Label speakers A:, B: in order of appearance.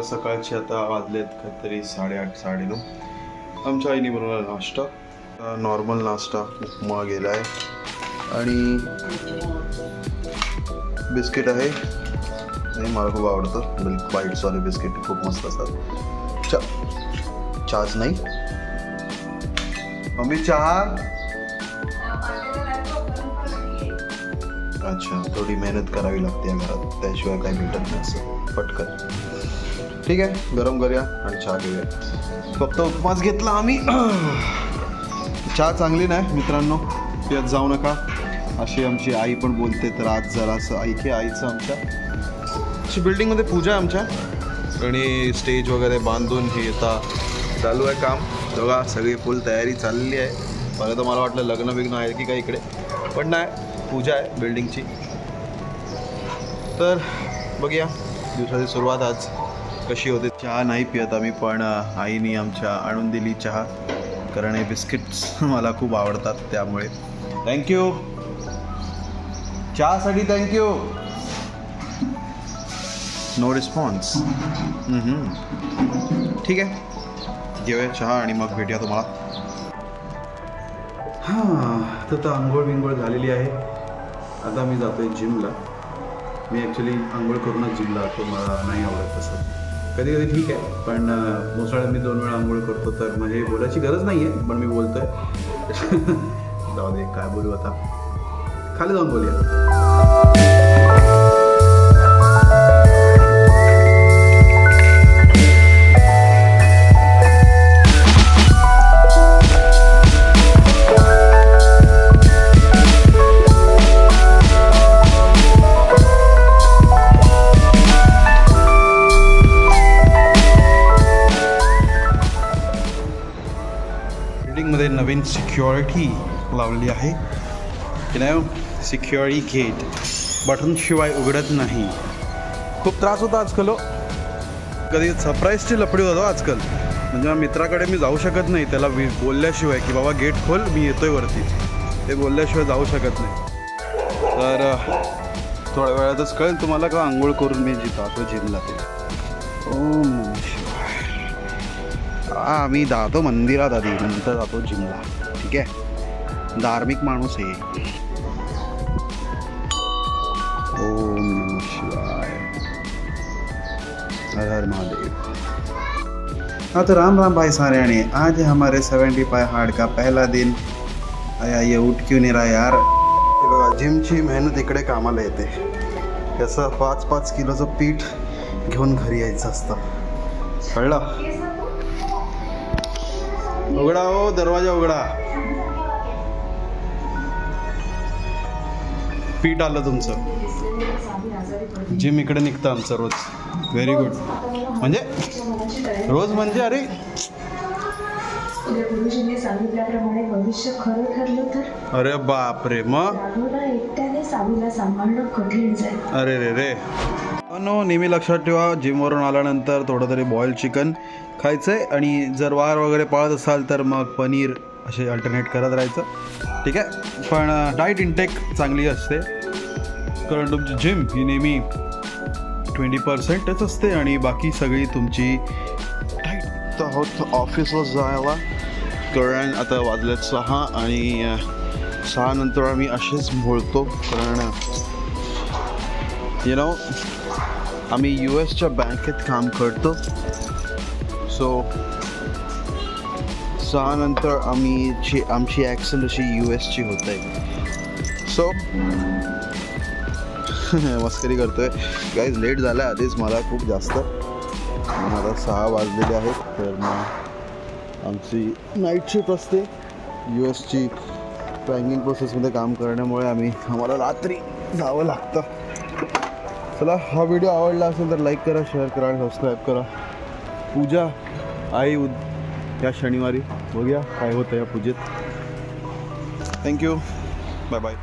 A: सकाळचे आता वाजलेत काहीतरी 8:30 9:30. आमच्या आईने बनवला नाश्ता, नॉर्मल नाश्ता, उपमा गेला आहे आणि बिस्किट आहे. आणि मला खूप आवडतं मिल्क बाईट्सवाले बिस्किट, खूप मस्त असतात. चहाच नाही मम्मी, चहा. अच्छा, थोडी मेहनत करावी लागते या घरात, त्याशिवाय काही भेटत नाही असं पटकन. ठीक आहे, गरम करूया आणि चहा घेऊया. फक्त उपमास घेतला आम्ही. चहा चांगली नाही मित्रांनो, पित जाऊ नका अशी आमची आई पण बोलते. तर आज जरासं ऐके आईचं आमच्या बिल्डिंगमध्ये पूजा आहे आमच्या, आणि स्टेज वगैरे बांधून हे येता चालू आहे काम. बघा सगळी फुल तयारी चाललेली आहे. बरं तर मला वाटलं लग्न बिग्न आहे की काय इकडे, पण नाही, पूजा आहे बिल्डिंगची. तर बघूया दिवसाची सुरुवात आज कशी होते. चहा नाही पित आम्ही, पण आईने आमच्या आणून दिली चहा, कारण हे बिस्किट्स मला खूप आवडतात त्यामुळे. थँक्यू चहासाठी, थँक्यू. No response. ठीक आहे, घेऊया चहा आणि मग भेटूया तुम्हाला. हां, तर आंघोळ बिंघोळ झालेली आहे. आता मी जातो आहे जिमला. मी ॲक्च्युली आंघोळ करूनच जिमला जातो, मला नाही आवडत तसं. कधी कधी ठीक आहे, पण मोसाळ्यात मी 2 वेळा आंघोळ करतो, तर म्हणजे बोलायची गरज नाही आहे, पण मी बोलतो आहे. जाऊ दे, काय बोलू आता, खाली जाऊन बोलूया. बिल्डिंगमध्ये नवीन सिक्युरिटी लावलेली आहे की नाही, सिक्युरिटी गेट बटनशिवाय उघडत नाही. खूप त्रास होता आजकाल. कधी सरप्राईजची लफडी होतो आजकाल. म्हणजे मित्राकडे मी जाऊ शकत नाही त्याला बोलल्याशिवाय की बाबा गेट खोल, मी येतोय वरती, ते बोलल्याशिवाय जाऊ शकत नाही. तर थोड्या वेळातच कळेल तुम्हाला का आंघोळ करून मी जातो जिमला. ते आम्ही जातो मंदिरात आधी, नंतर जातो जिमला. ठीक आहे, धार्मिक माणूस आहे. ओम नमः शिवाय, हर हर महादेव. हाँ तो राम राम भाई सारे. आज हमारे 75 हार्ड का पहला दिन. आया ये उठ क्यों नहीं रहा यार. हे बघा, जिमची मेहनत इकडे कामाला येते. त्याचं 5-5 किलोचं पीठ घेऊन घरी यायचं असतं, कळलं. उघडा हो, दरवाजा उघडा. पीठ आलं तुमचं. जिम इकडे निघतं आमचं रोज. Very good. म्हणजे रोज म्हणजे अरे गुरुजींनी सांगितल्याप्रमाणे भविष्य खरं ठरलं तर. अरे बाप रे, मग एकट्याने सावीला सांभाळणं कठीण जाईल. अरे रे रे. नो, नेहमी लक्षात ठेवा, जिमवरून आल्यानंतर थोडं तरी बॉइल्ड चिकन खायचं आहे, आणि जर वार वगैरे पाळत असाल तर मग पनीर असे अल्टरनेट करत राहायचं. ठीक आहे, पण डाईट इंटेक चांगली असते, कारण तुमची जिम ही नेहमी 20%च असते आणि बाकी सगळी तुमची डाईट. आहोत ऑफिसला जायला, कारण आता वाजलेत 6 आणि 6 नंतर आम्ही असेच बोलतो, कारण यु नो आम्ही US बँकेत काम करतो. सो 6 नंतर आमची ॲक्सेंट अशी US होत आहे. सो मस्करी करतोय गाईज. लेट झाला आधीच मला खूप जास्त. आता 6 वाजलेले आहेत. तर मग आमची नाईट शिफ्ट असते. US बँकिंग प्रोसेसमध्ये काम करण्यामुळे आम्हाला रात्री जावं लागतं. चला, हा व्हिडिओ आवडला असेल तर लाईक करा, शेअर करा आणि सबस्क्राईब करा. पूजा आई या शनिवारी, बघूया काय होतं या पूजेत. Thank you, bye bye.